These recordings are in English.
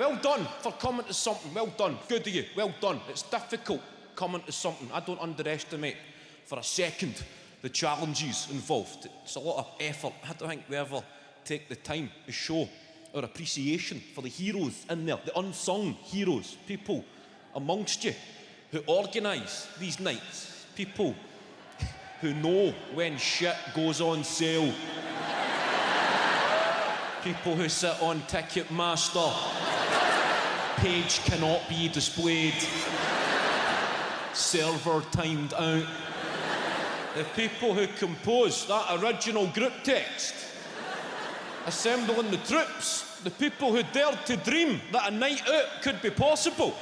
well done for coming to something. Well done. Good of you. Well done. It's difficult coming to something. I don't underestimate for a second the challenges involved. It's a lot of effort. I don't think we ever take the time to show our appreciation for the heroes in there, the unsung heroes, people amongst you who organise these nights, people who know when shit goes on sale, people who sit on Ticketmaster, page cannot be displayed, server timed out, the people who compose that original group text, assembling the troops, the people who dared to dream that a night out could be possible.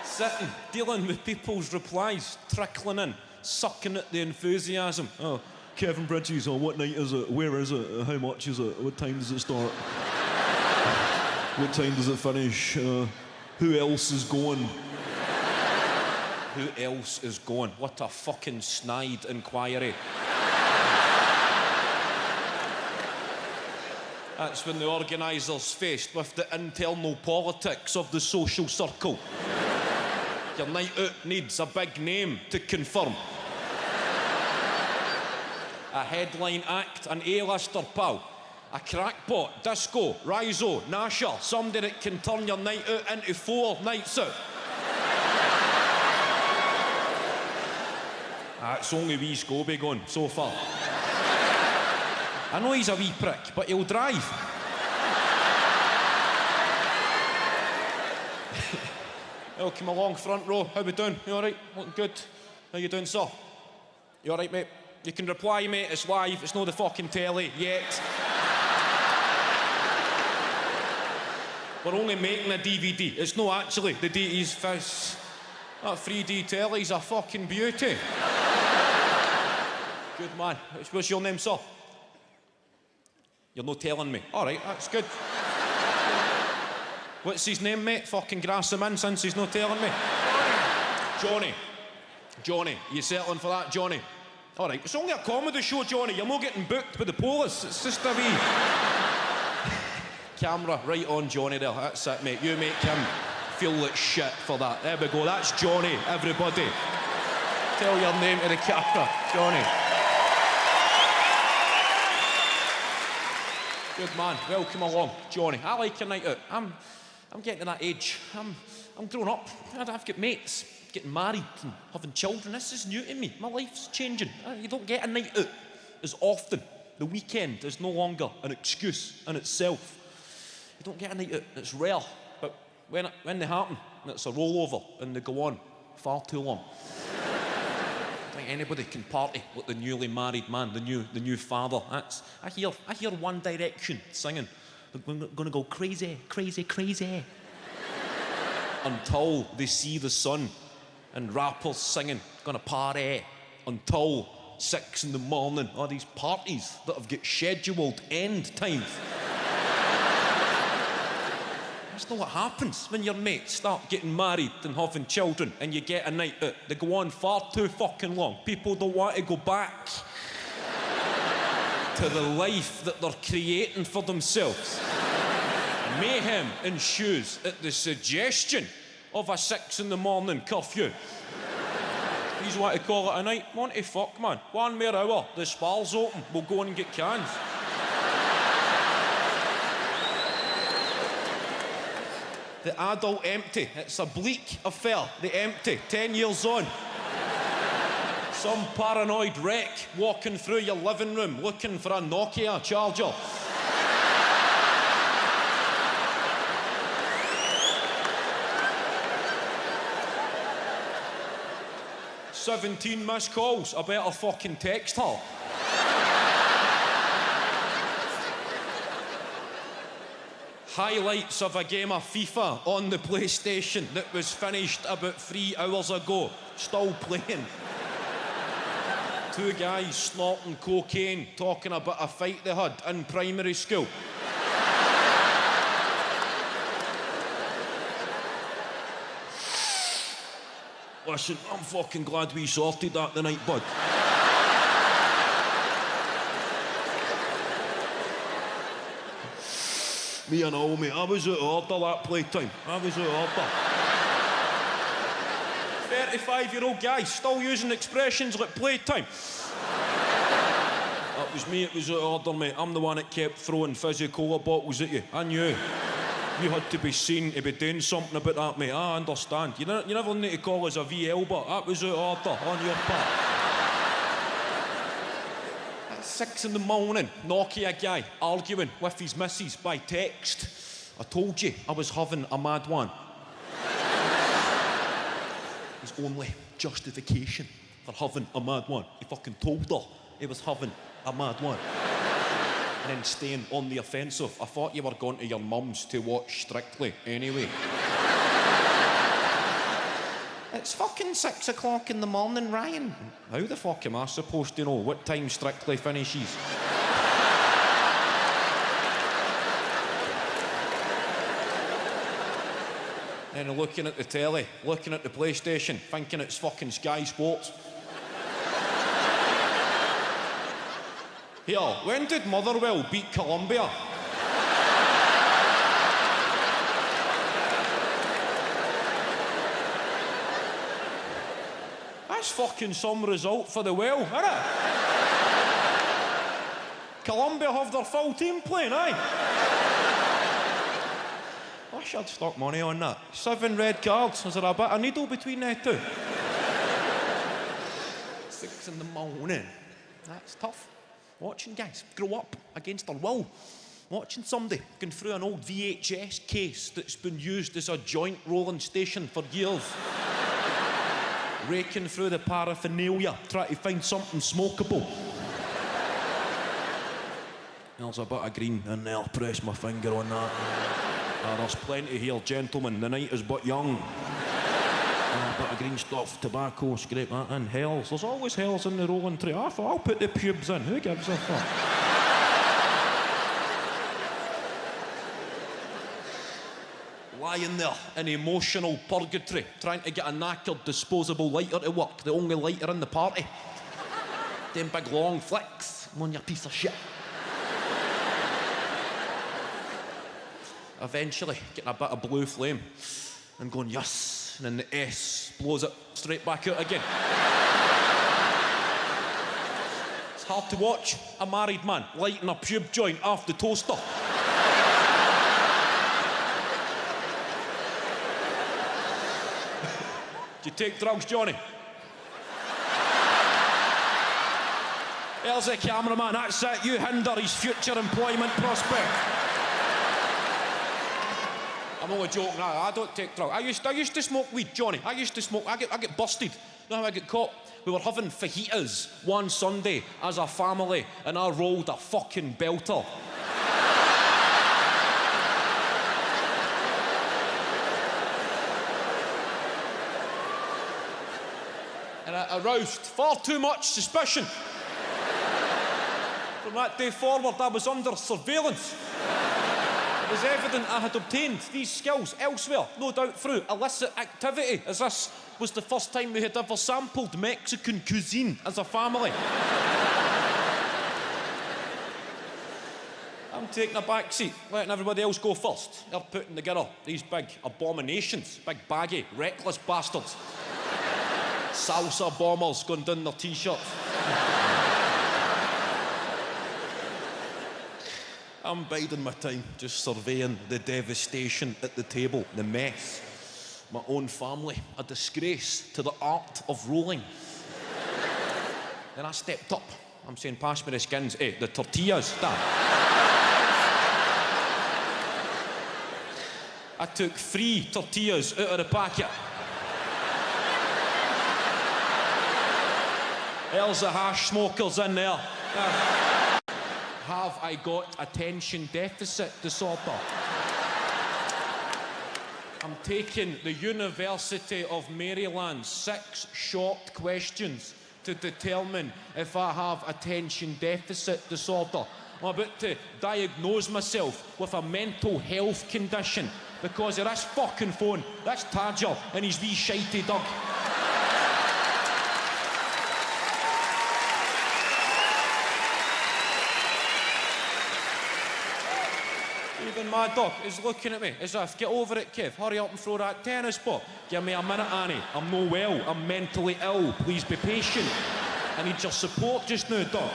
Sitting, dealing with people's replies, trickling in, sucking at the enthusiasm. Oh, Kevin Bridges, oh, what night is it? Where is it? How much is it? What time does it start? What time does it finish? Who else is going? Who else is going? What a fucking snide inquiry. That's when the organisers faced with the internal politics of the social circle. Your night out needs a big name to confirm. A headline act, an A-lister, pal. A crackpot, disco, rhizo, nasher, somebody that can turn your night out into 4 nights out. It's only wee Scobie going so far. I know he's a wee prick, but he'll drive. Welcome along, front row. How we doing? You all right? Looking good. How you doing, sir? You all right, mate? You can reply, mate. It's live. It's not the fucking telly yet. We're only making a DVD. It's not actually the DT's fizz. That 3D telly's a fucking beauty. Good man. What's your name, sir? You're not telling me. All right, that's good. What's his name, mate? Fucking grass him in since he's not telling me. Johnny. Johnny. You settling for that, Johnny? All right, it's only a comedy show, Johnny. You're not getting booked by the police. It's just a wee... Camera right on Johnny there. That's it, mate. You make him feel like shit for that. There we go. That's Johnny, everybody. Tell your name to the camera, Johnny. Good man. Welcome along, Johnny. I like your night out. I'm getting to that age. I'm grown up. I've got mates, getting married and having children. This is new to me. My life's changing. You don't get a night out as often. The weekend is no longer an excuse in itself. You don't get a night out. It's rare. But when they happen, it's a rollover and they go on far too long. I think anybody can party like the newly married man, the new father. I hear One Direction singing. They're gonna go crazy, crazy, crazy. Until they see the sun and rappers singing, gonna party until 6 in the morning. All these parties that have got scheduled end times. That's not what happens when your mates start getting married and having children and you get a night out. They go on far too fucking long. People don't want to go back to the life that they're creating for themselves. Mayhem ensues at the suggestion of a 6 in the morning curfew. These want to call it a night. Want to fuck, man. 1 more hour. The spar's open. We'll go and get cans. The adult empty. It's a bleak affair. The empty. 10 years on. Some paranoid wreck walking through your living room looking for a Nokia charger. "17 missed calls. I better fucking text her." Highlights of a game of FIFA on the PlayStation that was finished about 3 hours ago. Still playing. 2 guys snorting cocaine, talking about a fight they had in primary school. Listen, I'm fucking glad we sorted that tonight, bud. Me and all, mate. I was out of order that playtime. I was out of order. 35-year-old guy still using expressions like playtime. That was me, it was out of order, mate. I'm the one that kept throwing fizzy cola bottles at you. I knew. You had to be seen to be doing something about that, mate. I understand. You never need to call us a VL, but that was out of order on your part. At 6 in the morning, Nokia guy arguing with his missus by text. I told you I was having a mad one. His only justification for having a mad one. He fucking told her he was having a mad one. And then staying on the offensive. I thought you were going to your mum's to watch Strictly anyway. It's fucking 6 o'clock in the morning, Ryan. How the fuck am I supposed to know what time Strictly finishes? Then looking at the telly, looking at the PlayStation, thinking it's fucking Sky Sports. Here, when did Motherwell beat Columbia? That's fucking some result for the Well, isn't it? Columbia have their full team playing, aye? I should stuck money on that. 7 red cards. Is there a bit of needle between the two? 6 in the morning. That's tough. Watching guys grow up against their will. Watching somebody going through an old VHS case that's been used as a joint rolling station for years. Raking through the paraphernalia, trying to find something smokable. There's a bit of green in there, press my finger on that. There's plenty here, gentlemen, the night is but young. A bit of green stuff, tobacco, scrape that in. Hells, there's always hells in the rolling tray. I thought I'll put the pubes in, who gives a fuck? Lying there in emotional purgatory, trying to get a knackered disposable lighter to work, the only lighter in the party. Them big long flicks, come on you piece of shit. Eventually getting a bit of blue flame and going yes, and then the S blows it straight back out again. It's hard to watch a married man lighting a pube joint off the toaster. Do you take drugs, Johnny? There's a cameraman, that's it, you hinder his future employment prospect. I'm only joking, I don't take drugs. I used to smoke weed, Johnny. I used to smoke, I get busted. You know how I get caught? We were having fajitas one Sunday as a family, and I rolled a fucking belter. And it aroused far too much suspicion. From that day forward, I was under surveillance. It was evident I had obtained these skills elsewhere, no doubt through illicit activity, as this was the first time we had ever sampled Mexican cuisine as a family. I'm taking a back seat, letting everybody else go first. They're putting together these big abominations, big baggy, reckless bastards. Salsa bombers going down their t-shirts. I'm biding my time, just surveying the devastation at the table, the mess. My own family, a disgrace to the art of rolling. Then I stepped up. I'm saying, pass me the skins. Hey, the tortillas, Dad. I took 3 tortillas out of the packet. There's the hash smokers in there. Have I got attention deficit disorder? I'm taking the University of Maryland's 6 short questions to determine if I have attention deficit disorder. I'm about to diagnose myself with a mental health condition because of this fucking phone. That's Tadger and his wee shitey dog. Even Mad Dog is looking at me as if, get over it, Kev, hurry up and throw that tennis ball. Give me a minute, Annie. I'm no well, I'm mentally ill. Please be patient. I need your support just now, Dog.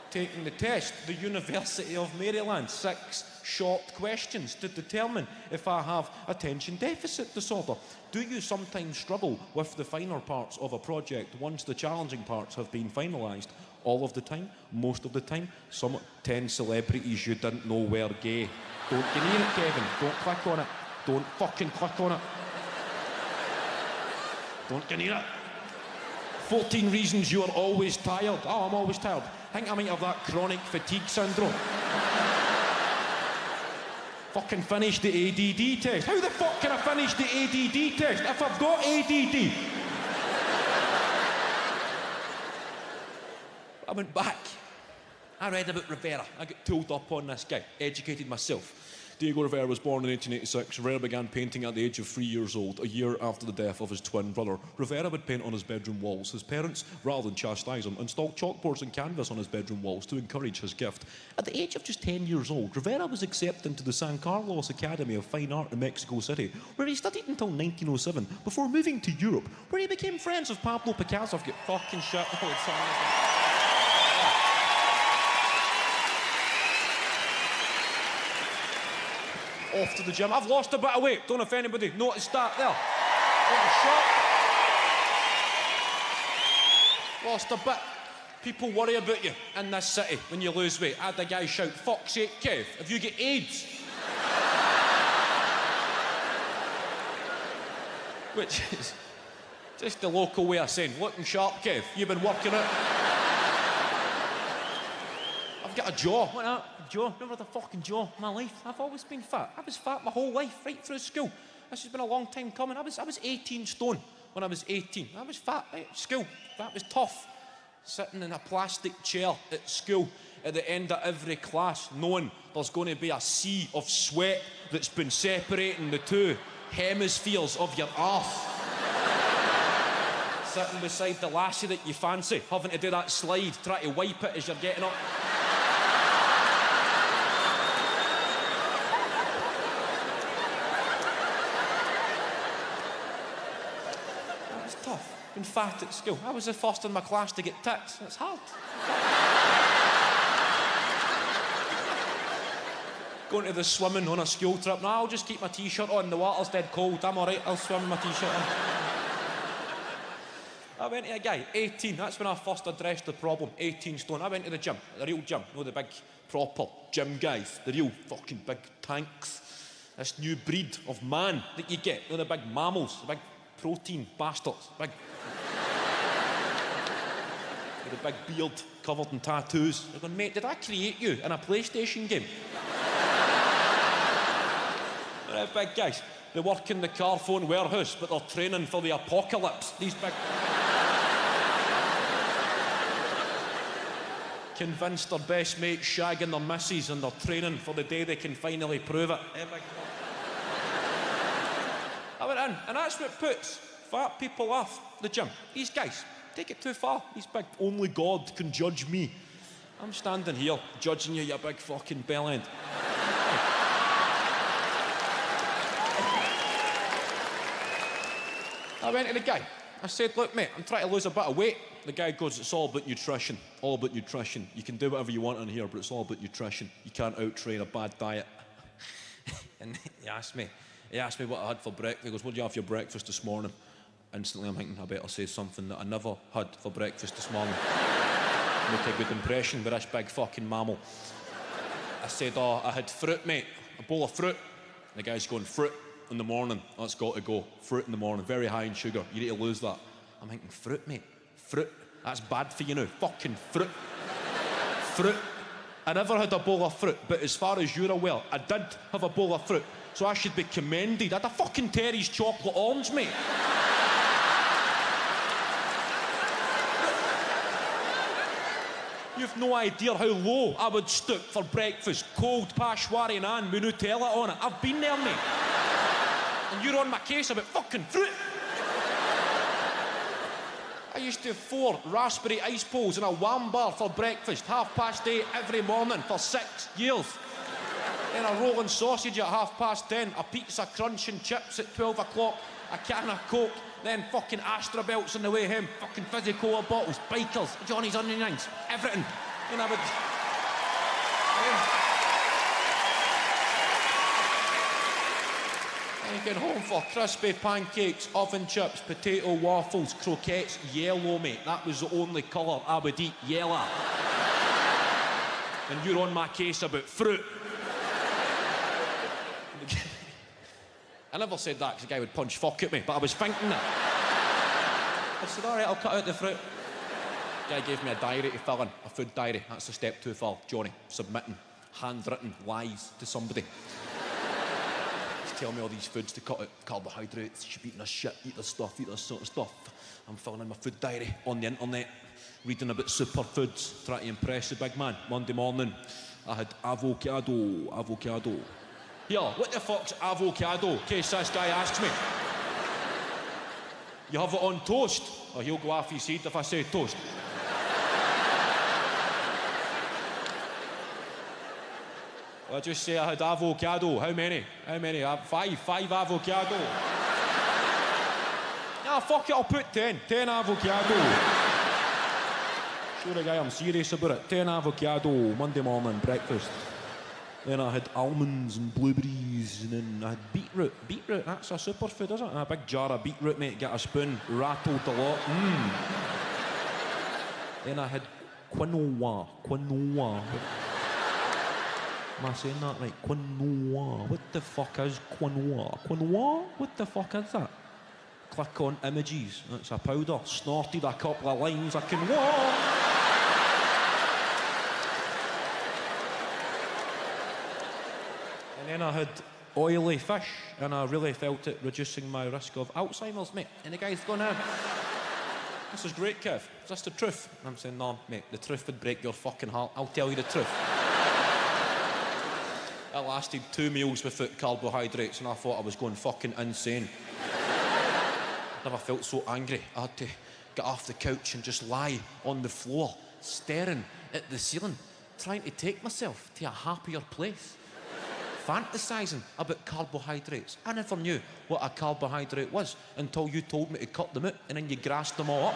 Taking the test, the University of Maryland. 6 short questions to determine if I have attention deficit disorder. Do you sometimes struggle with the finer parts of a project once the challenging parts have been finalised? All of the time? Most of the time? Some 10 celebrities you didn't know were gay. Don't get near it, Kevin. Don't click on it. Don't fucking click on it. Don't get near it. 14 reasons you are always tired. Oh, I'm always tired. I think I might have that chronic fatigue syndrome. Fucking finish the ADD test. How the fuck can I finish the ADD test if I've got ADD? I went back. I read about Rivera. I got tooled up on this guy. Educated myself. Diego Rivera was born in 1886. Rivera began painting at the age of 3 years old, a year after the death of his twin brother. Rivera would paint on his bedroom walls. His parents, rather than chastise him, installed chalkboards and canvas on his bedroom walls to encourage his gift. At the age of just 10 years old, Rivera was accepted into the San Carlos Academy of Fine Art in Mexico City, where he studied until 1907, before moving to Europe, where he became friends with Pablo Picasso. I've got fucking shit all the time. Off to the gym. I've lost a bit of weight. Don't know if anybody noticed that there. Lost a bit. People worry about you in this city when you lose weight. I had a guy shout, "Fuck's sake, Kev, have you got AIDS?" Which is just the local way of saying, looking sharp, Kev. You've been working out. I've got a jaw. What that? Jaw? Remember the fucking jaw? My life. I've always been fat. I was fat my whole life, right through school. This has been a long time coming. I was 18 stone when I was 18. I was fat right at school. That was tough. Sitting in a plastic chair at school at the end of every class, knowing there's going to be a sea of sweat that's been separating the two hemispheres of your arse. Sitting beside the lassie that you fancy, having to do that slide, try to wipe it as you're getting up. Been fat at school. I was the first in my class to get tits. It's hard. Going to the swimming on a school trip. No, I'll just keep my t-shirt on. The water's dead cold. I'm all right. I'll swim with my t-shirt on. I went to a guy, 18. That's when I first addressed the problem. 18 stone. I went to the gym, the real gym. You know, the big, proper gym guys. The real fucking big tanks. This new breed of man that you get. You know, the big mammals. The big protein bastards. Big... with a big beard covered in tattoos. They're going, mate, did I create you in a PlayStation game? They're big guys. They work in the car phone warehouse, but they're training for the apocalypse. These big... Convinced their best mate's shagging their missus and they're training for the day they can finally prove it. I went in, and that's what puts fat people off the gym. These guys take it too far. These big, only God can judge me. I'm standing here judging you, you big fucking bellend. I went to the guy. I said, look, mate, I'm trying to lose a bit of weight. The guy goes, it's all about nutrition. All about nutrition. You can do whatever you want in here, but it's all about nutrition. You can't out-train a bad diet. And he asked me what I had for breakfast. He goes, what did you have for your breakfast this morning? Instantly, I'm thinking, I better say something that I never had for breakfast this morning. Make a good impression with this big fucking mammal. I said, oh, I had fruit, mate. A bowl of fruit. And the guy's going, fruit in the morning. That's got to go. Fruit in the morning. Very high in sugar. You need to lose that. I'm thinking, fruit, mate. Fruit. That's bad for you now. Fucking fruit. Fruit. I never had a bowl of fruit, but as far as you're aware, I did have a bowl of fruit. So I should be commended. I had a fucking Terry's chocolate orange, mate. You've no idea how low I would stoop for breakfast. Cold Pashwari naan with Nutella on it. I've been there, mate. And you're on my case about fucking fruit. I used to have 4 raspberry ice bowls and a wham bar for breakfast, 8:30 every morning for 6 years. Then a rolling sausage at 10:30, a pizza, crunch and chips at 12 o'clock, a can of Coke, then fucking Astra belts on the way home, fucking fizzy cola bottles, bikers, Johnny's onion rings, everything. And I would... Then home for crispy pancakes, oven chips, potato waffles, croquettes, yellow, mate. That was the only colour I would eat, yellow. And you're on my case about fruit. I never said that because the guy would punch fuck at me, but I was thinking that. I said, all right, I'll cut out the fruit. The guy gave me a diary to fill in, a food diary. That's a step too far, Johnny. Submitting handwritten lies to somebody. He's telling me all these foods to cut out carbohydrates. You should be eating this shit, eat this stuff, eat this sort of stuff. I'm filling in my food diary on the internet, reading about superfoods, trying to impress the big man. Monday morning, I had avocado. Here, what the fuck's avocado? In case this guy asks me. You have it on toast? Or he'll go off his head if I say toast. I just say I had avocado. How many? Five avocado. Nah, fuck it, I'll put 10. 10 avocado. Show the guy I'm serious about it. 10 avocado, Monday morning, breakfast. Then I had almonds and blueberries, and then I had beetroot. Beetroot, that's a superfood, isn't it? A big jar of beetroot, mate, get a spoon, rattled a lot. Then I had quinoa. Am I saying that right? Quinoa. What the fuck is quinoa? Quinoa? What the fuck is that? Click on images. It's a powder. Snorted a couple of lines of quinoa. And then I had oily fish, and I really felt it reducing my risk of Alzheimer's, mate. And the guy's going, this is great, Kev. Is this the truth? And I'm saying, no, mate, the truth would break your fucking heart. I'll tell you the truth. I lasted 2 meals without carbohydrates, and I thought I was going fucking insane. Never felt so angry. I had to get off the couch and just lie on the floor, staring at the ceiling, trying to take myself to a happier place. Fantasising about carbohydrates. I never knew what a carbohydrate was until you told me to cut them out and then you grassed them all up.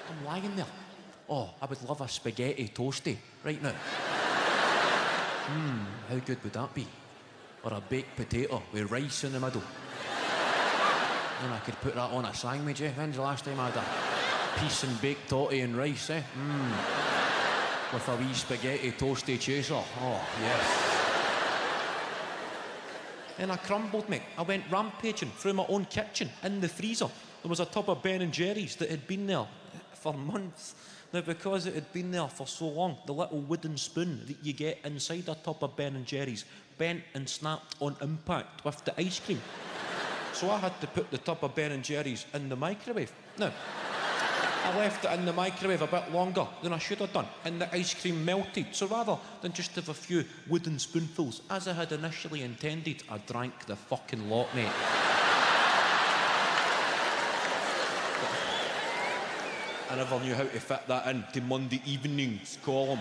I'm lying there. Oh, I would love a spaghetti toasty right now. How good would that be? Or a baked potato with rice in the middle. And I could put that on a sandwich, eh? When's the last time I had a piece and baked totty and rice, eh? With a wee spaghetti toasty chaser. Oh, yes. Then I crumbled, mate. I went rampaging through my own kitchen, in the freezer. There was a tub of Ben & Jerry's that had been there for months. Now, because it had been there for so long, the little wooden spoon that you get inside a tub of Ben & Jerry's bent and snapped on impact with the ice cream. So I had to put the tub of Ben & Jerry's in the microwave. Now, I left it in the microwave a bit longer than I should have done, and the ice cream melted. So rather than just have a few wooden spoonfuls, as I had initially intended, I drank the fucking lot, mate. I never knew how to fit that into Monday evening's column.